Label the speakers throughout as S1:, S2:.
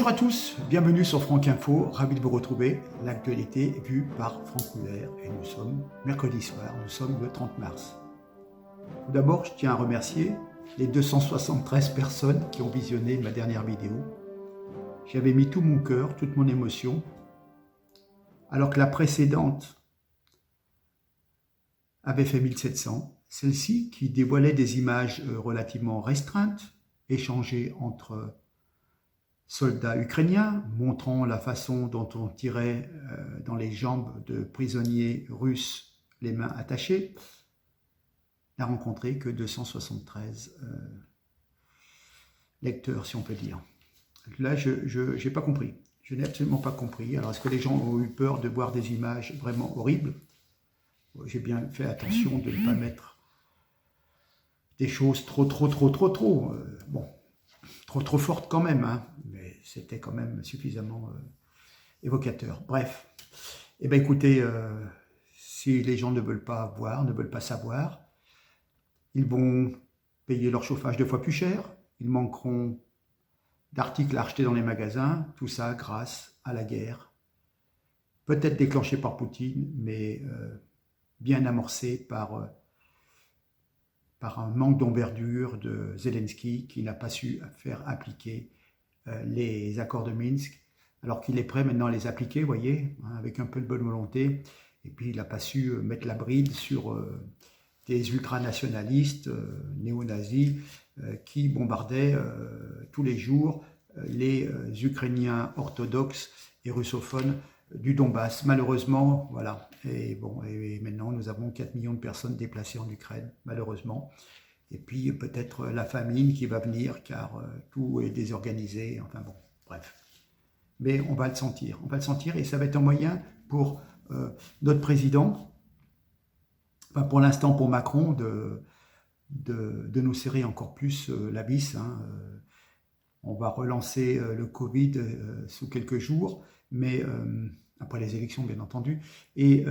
S1: Bonjour à tous, bienvenue sur Franck Info, ravi de vous retrouver. L'actualité vue par Franck Couder et nous sommes mercredi soir, nous sommes le 30 mars. Tout d'abord, je tiens à remercier les 273 personnes qui ont visionné ma dernière vidéo. J'avais mis tout mon cœur, toute mon émotion, alors que la précédente avait fait 1700. Celle-ci, qui dévoilait des images relativement restreintes, échangées entre soldats ukrainiens, montrant la façon dont on tirait dans les jambes de prisonniers russes les mains attachées, n'a rencontré que 273 lecteurs, si on peut dire. Là, je n'ai pas compris. Je n'ai absolument pas compris. Alors, est-ce que les gens ont eu peur de voir des images vraiment horribles? J'ai bien fait attention de ne pas mettre des choses trop fortes quand même, hein, mais c'était quand même suffisamment évocateur. Bref, eh bien écoutez, si les gens ne veulent pas voir, ne veulent pas savoir, ils vont payer leur chauffage 2 fois plus cher, ils manqueront d'articles à acheter dans les magasins, tout ça grâce à la guerre, peut-être déclenchée par Poutine, mais bien amorcée par un manque d'envergure de Zelensky qui n'a pas su faire appliquer les accords de Minsk, alors qu'il est prêt maintenant à les appliquer, vous voyez, hein, avec un peu de bonne volonté, et puis il n'a pas su mettre la bride sur des ultranationalistes néo-nazis qui bombardaient tous les jours les Ukrainiens orthodoxes et russophones du Donbass. Malheureusement, voilà. Et bon, et maintenant nous avons 4 millions de personnes déplacées en Ukraine, malheureusement. Et puis peut-être la famine qui va venir, car tout est désorganisé. Enfin bon, bref. Mais on va le sentir. On va le sentir et ça va être un moyen pour notre président, enfin pour l'instant pour Macron, de nous serrer encore plus la vis. Hein. On va relancer le Covid sous quelques jours, mais après les élections bien entendu. Mais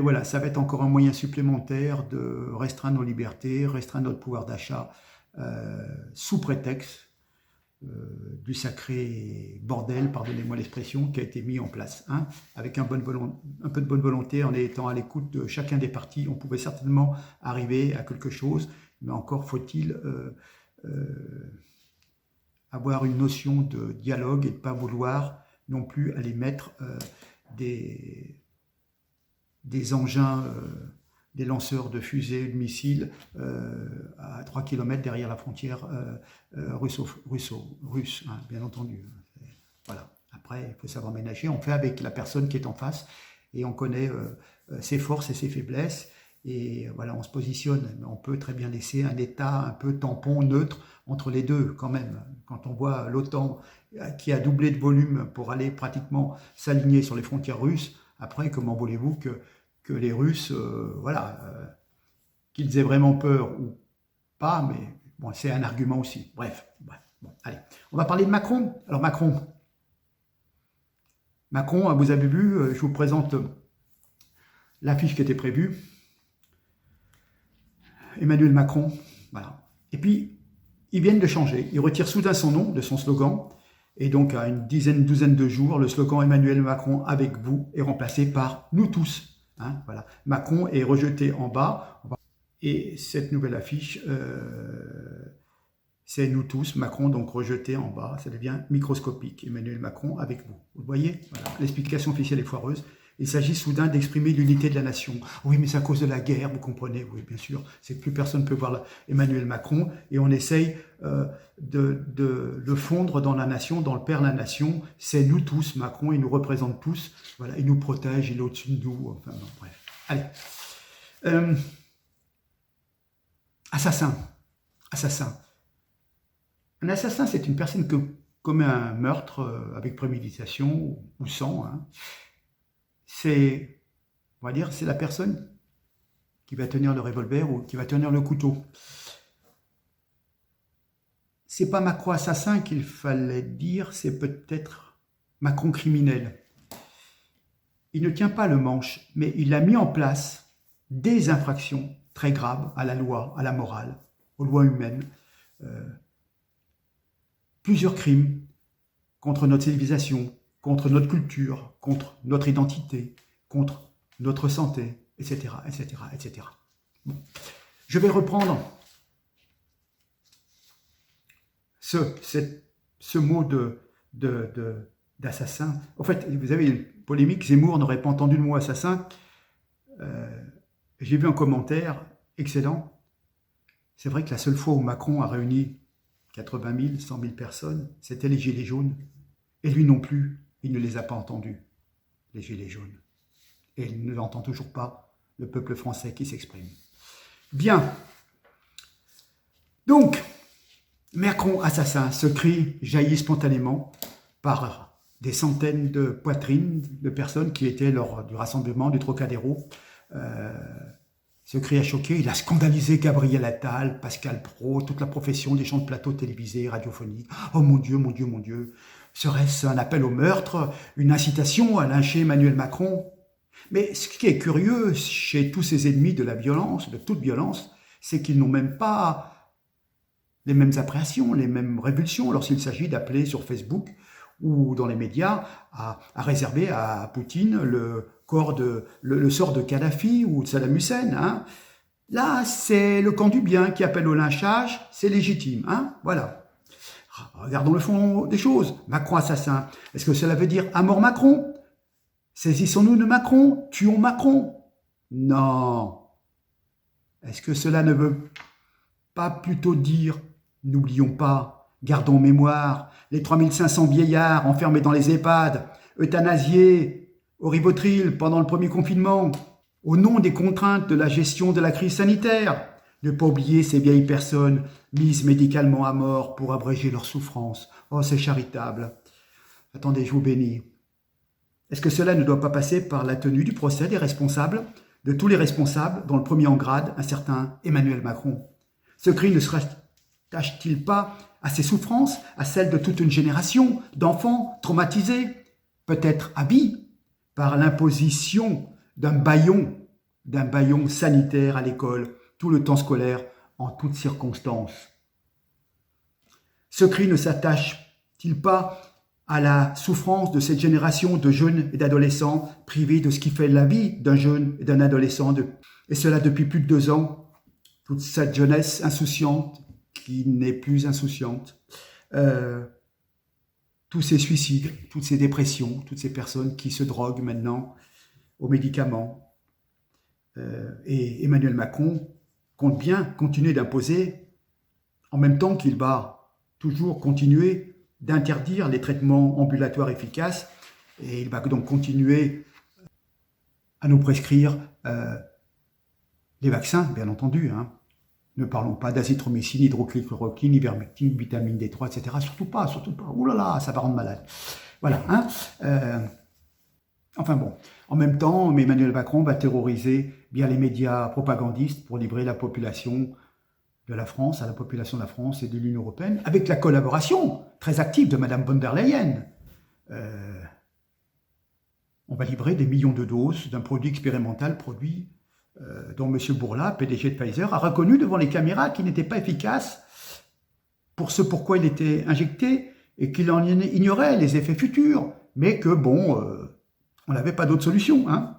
S1: voilà, ça va être encore un moyen supplémentaire de restreindre nos libertés, restreindre notre pouvoir d'achat sous prétexte du sacré bordel, pardonnez-moi l'expression, qui a été mis en place. Hein, avec un peu de bonne volonté, en étant à l'écoute de chacun des partis, on pouvait certainement arriver à quelque chose, mais encore faut-il avoir une notion de dialogue et de ne pas vouloir non plus aller mettre des engins, des lanceurs de fusées, de missiles à 3 km derrière la frontière russe, hein, bien entendu. Voilà. Après, il faut savoir ménager. On fait avec la personne qui est en face et on connaît ses forces et ses faiblesses. Et voilà, on se positionne. Mais on peut très bien laisser un État un peu tampon, neutre, entre les deux quand même. Quand on voit l'OTAN qui a doublé de volume pour aller pratiquement s'aligner sur les frontières russes, après, comment voulez-vous que les Russes, qu'ils aient vraiment peur ou pas, mais bon, c'est un argument aussi. Bref, bon, allez. On va parler de Macron. Alors Macron, vous avez vu, je vous présente l'affiche qui était prévue. Emmanuel Macron, voilà. Et puis, ils viennent de changer. Ils retirent soudain son nom de son slogan. Et donc, à une douzaine de jours, le slogan Emmanuel Macron avec vous est remplacé par nous tous. Hein, voilà. Macron est rejeté en bas. Et cette nouvelle affiche, c'est nous tous. Macron donc rejeté en bas. Ça devient microscopique. Emmanuel Macron avec vous. Vous voyez, voilà. L'explication officielle est foireuse. Il s'agit soudain d'exprimer l'unité de la nation. Oui, mais c'est à cause de la guerre, vous comprenez. Oui, bien sûr. C'est que plus personne ne peut voir Emmanuel Macron. Et on essaye de le fondre dans la nation, dans le père de la nation. C'est nous tous. Macron, il nous représente tous. Voilà, il nous protège, il est au-dessus de nous. Enfin, bon, bref. Allez. Assassin. Un assassin, c'est une personne qui commet un meurtre avec préméditation ou sans. Hein. C'est, on va dire, c'est la personne qui va tenir le revolver ou qui va tenir le couteau. C'est pas Macron assassin qu'il fallait dire, c'est peut-être Macron criminel. Il ne tient pas le manche, mais il a mis en place des infractions très graves à la loi, à la morale, aux lois humaines, plusieurs crimes contre notre civilisation, contre notre culture, contre notre identité, contre notre santé, etc., etc., etc. Bon. Je vais reprendre ce mot d'assassin. En fait, vous avez une polémique, Zemmour n'aurait pas entendu le mot assassin. J'ai vu un commentaire excellent. C'est vrai que la seule fois où Macron a réuni 80 000, 100 000 personnes, c'était les Gilets jaunes. Et lui non plus, il ne les a pas entendus, les Gilets jaunes. Et il ne l'entend toujours pas, le peuple français qui s'exprime. Bien. Donc, Macron assassin, ce cri jaillit spontanément par des centaines de poitrines de personnes qui étaient lors du rassemblement du Trocadéro. Ce cri a choqué, il a scandalisé Gabriel Attal, Pascal Praud, toute la profession des gens de plateau télévisés, radiophoniques. Oh mon Dieu, mon Dieu, mon Dieu. Serait-ce un appel au meurtre, une incitation à lyncher Emmanuel Macron? Mais ce qui est curieux chez tous ces ennemis de la violence, de toute violence, c'est qu'ils n'ont même pas les mêmes appréhensions, les mêmes révulsions lorsqu'il s'agit d'appeler sur Facebook ou dans les médias à réserver à Poutine le sort de Kadhafi ou de Saddam Hussein. Hein. Là, c'est le camp du bien qui appelle au lynchage, c'est légitime. Hein. Voilà. Regardons le fond des choses. Macron assassin. Est-ce que cela veut dire à mort Macron? Saisissons-nous de Macron? Tuons Macron? Non. Est-ce que cela ne veut pas plutôt dire, n'oublions pas, gardons en mémoire, les 3500 vieillards enfermés dans les EHPAD, euthanasiés au Rivotril pendant le premier confinement, au nom des contraintes de la gestion de la crise sanitaire. Ne pas oublier ces vieilles personnes mises médicalement à mort pour abréger leur souffrance. Oh, c'est charitable. Attendez, je vous bénis. Est-ce que cela ne doit pas passer par la tenue du procès des responsables, de tous les responsables, dont le premier en grade, un certain Emmanuel Macron? Ce cri ne se rattache-t-il pas à ses souffrances, à celles de toute une génération d'enfants traumatisés, peut-être à vie, par l'imposition d'un bâillon sanitaire à l'école, tout le temps scolaire, en toutes circonstances? Ce cri ne s'attache-t-il pas à la souffrance de cette génération de jeunes et d'adolescents privés de ce qui fait la vie d'un jeune et d'un adolescent, et cela depuis plus de 2 ans, toute cette jeunesse insouciante qui n'est plus insouciante, tous ces suicides, toutes ces dépressions, toutes ces personnes qui se droguent maintenant aux médicaments. Et Emmanuel Macron compte bien continuer d'imposer, en même temps qu'il va toujours continuer d'interdire les traitements ambulatoires efficaces, et il va donc continuer à nous prescrire les vaccins, bien entendu. Hein. Ne parlons pas d'azithromycine, hydroxychloroquine, ivermectine, vitamine D3, etc. Surtout pas, surtout pas. Ouh là là, ça va rendre malade. Voilà. Hein. Enfin bon, en même temps, Emmanuel Macron va terroriser bien les médias propagandistes pour livrer la population de la France, à la population de la France et de l'Union européenne, avec la collaboration très active de Mme von der Leyen. On va livrer des millions de doses d'un produit expérimental dont M. Bourla, PDG de Pfizer, a reconnu devant les caméras qu'il n'était pas efficace pour ce pourquoi il était injecté et qu'il en ignorait les effets futurs, mais que bon, on n'avait pas d'autre solution. Hein.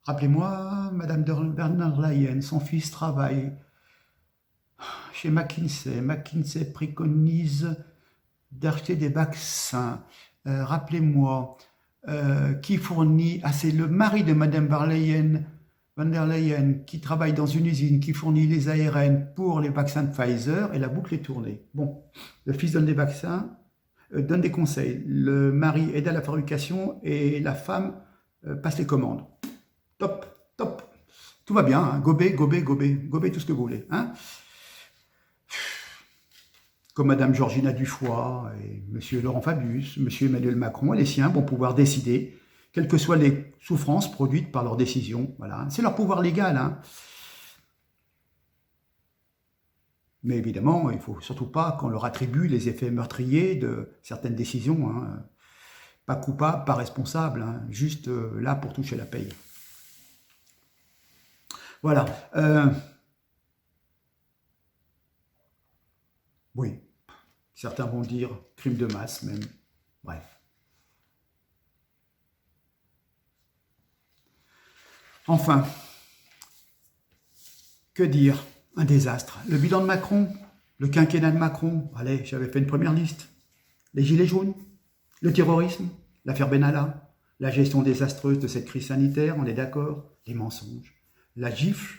S1: Rappelez-moi, Mme von der Leyen, son fils travaille chez McKinsey. McKinsey préconise d'acheter des vaccins. Rappelez-moi, qui fournit... Ah, c'est le mari de Mme von der Leyen qui travaille dans une usine qui fournit les ARN pour les vaccins de Pfizer, et la boucle est tournée. Bon, le fils donne des vaccins, donne des conseils. Le mari aide à la fabrication et la femme passe les commandes. Top, top. Tout va bien, hein. Gobez tout ce que vous voulez. Hein. Comme Mme Georgina Dufoy et M. Laurent Fabius, M. Emmanuel Macron et les siens vont pouvoir décider, quelles que soient les souffrances produites par leurs décisions. Voilà. C'est leur pouvoir légal. Hein. Mais évidemment, il ne faut surtout pas qu'on leur attribue les effets meurtriers de certaines décisions. Hein. Pas coupable, pas responsable, hein. Juste là pour toucher la paye. Voilà. Oui, certains vont dire crime de masse même. Bref. Enfin, que dire? Un désastre. Le bilan de Macron, le quinquennat de Macron, allez, j'avais fait une première liste. Les gilets jaunes, le terrorisme, l'affaire Benalla, la gestion désastreuse de cette crise sanitaire, on est d'accord, les mensonges, la gifle,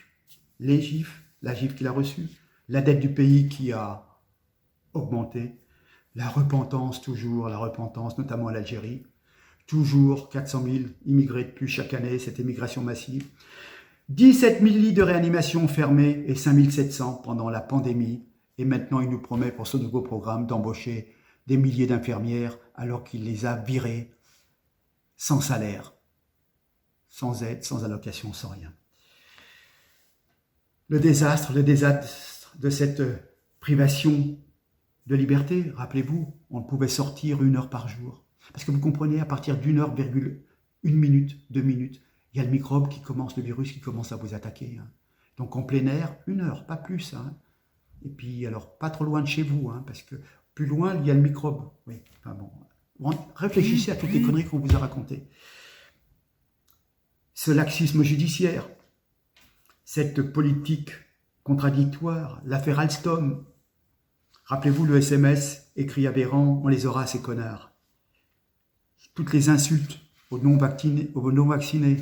S1: les gifles, la gifle qu'il a reçue, la dette du pays qui a augmenté, la repentance toujours, la repentance notamment à l'Algérie, toujours 400 000 immigrés de plus chaque année, cette immigration massive, 17 000 lits de réanimation fermés et 5 700 pendant la pandémie. Et maintenant, il nous promet pour ce nouveau programme d'embaucher des milliers d'infirmières alors qu'il les a virées sans salaire, sans aide, sans allocation, sans rien. Le désastre de cette privation de liberté, rappelez-vous, on pouvait sortir 1 heure par jour. Parce que vous comprenez, à partir d'1 heure, 1 minute, 2 minutes, il y a le microbe qui commence, le virus qui commence à vous attaquer. Donc en plein air, 1 heure, pas plus. Et puis, alors, pas trop loin de chez vous, parce que plus loin, il y a le microbe. Oui, enfin bon. Réfléchissez à toutes les conneries qu'on vous a racontées. Ce laxisme judiciaire, cette politique contradictoire, l'affaire Alstom. Rappelez-vous le SMS écrit à Véran, on les aura ces connards. Toutes les insultes aux non-vaccinés,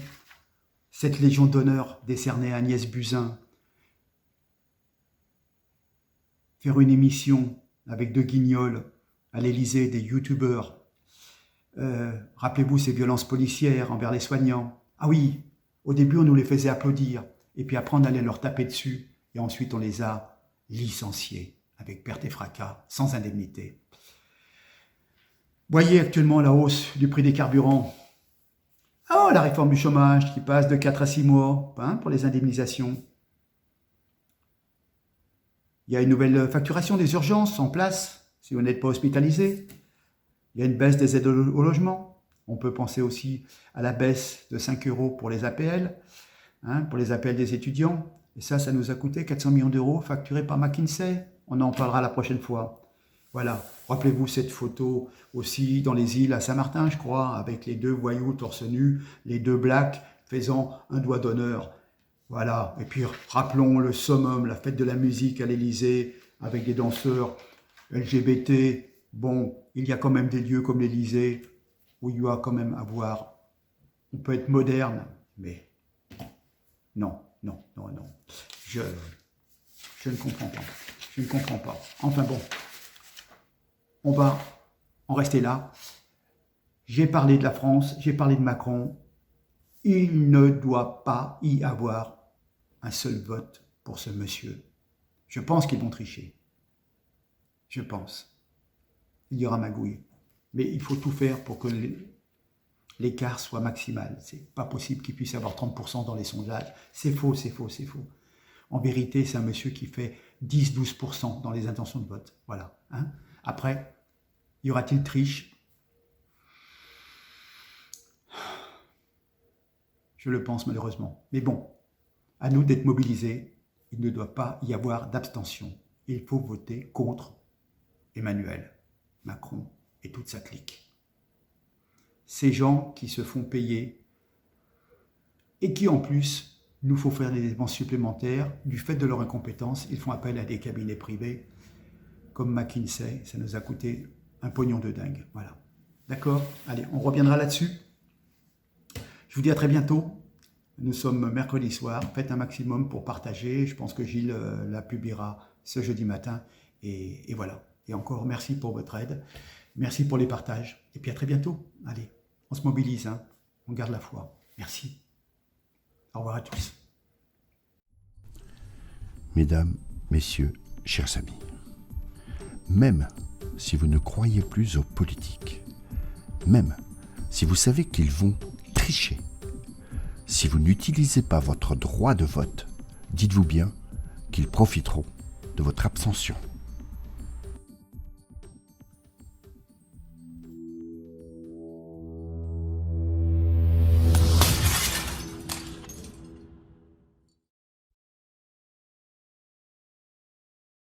S1: cette légion d'honneur décernée à Agnès Buzyn, faire une émission avec deux guignols à l'Élysée, des youtubeurs. Rappelez-vous ces violences policières envers les soignants. Ah oui, au début on nous les faisait applaudir, et puis après on allait leur taper dessus, et ensuite on les a licenciés, avec perte et fracas, sans indemnité. Voyez actuellement la hausse du prix des carburants. Oh, la réforme du chômage qui passe de 4 à 6 mois pour les indemnisations. Il y a une nouvelle facturation des urgences en place, si vous n'êtes pas hospitalisé. Il y a une baisse des aides au logement. On peut penser aussi à la baisse de 5 € pour les APL, pour les APL des étudiants. Et ça nous a coûté 400 millions d'euros facturés par McKinsey. On en parlera la prochaine fois. Voilà, rappelez-vous cette photo aussi dans les îles à Saint-Martin, je crois, avec les deux voyous torse nu, les deux blacks faisant un doigt d'honneur. Voilà, et puis rappelons le summum, la fête de la musique à l'Élysée, avec des danseurs LGBT. Bon, il y a quand même des lieux comme l'Élysée où il y a quand même à voir. On peut être moderne, mais non. Je ne comprends pas. Je ne comprends pas. Enfin bon. On va en rester là. J'ai parlé de la France, j'ai parlé de Macron. Il ne doit pas y avoir un seul vote pour ce monsieur. Je pense qu'ils vont tricher. Je pense. Il y aura magouille. Mais il faut tout faire pour que l'écart soit maximal. C'est pas possible qu'il puisse y avoir 30% dans les sondages. C'est faux. En vérité, c'est un monsieur qui fait 10-12% dans les intentions de vote. Voilà. Après, y aura-t-il triche? Je le pense malheureusement. Mais bon, à nous d'être mobilisés. Il ne doit pas y avoir d'abstention. Il faut voter contre Emmanuel Macron et toute sa clique. Ces gens qui se font payer et qui en plus nous faut faire des dépenses supplémentaires du fait de leur incompétence. Ils font appel à des cabinets privés comme McKinsey, ça nous a coûté un pognon de dingue. Voilà. D'accord? Allez, on reviendra là-dessus. Je vous dis à très bientôt. Nous sommes mercredi soir. Faites un maximum pour partager. Je pense que Gilles la publiera ce jeudi matin. Et voilà. Et encore, merci pour votre aide. Merci pour les partages. Et puis à très bientôt. Allez, on se mobilise. On garde la foi. Merci. Au revoir à tous.
S2: Mesdames, Messieurs, chers amis, même si vous ne croyez plus aux politiques, même si vous savez qu'ils vont tricher, si vous n'utilisez pas votre droit de vote, dites-vous bien qu'ils profiteront de votre abstention.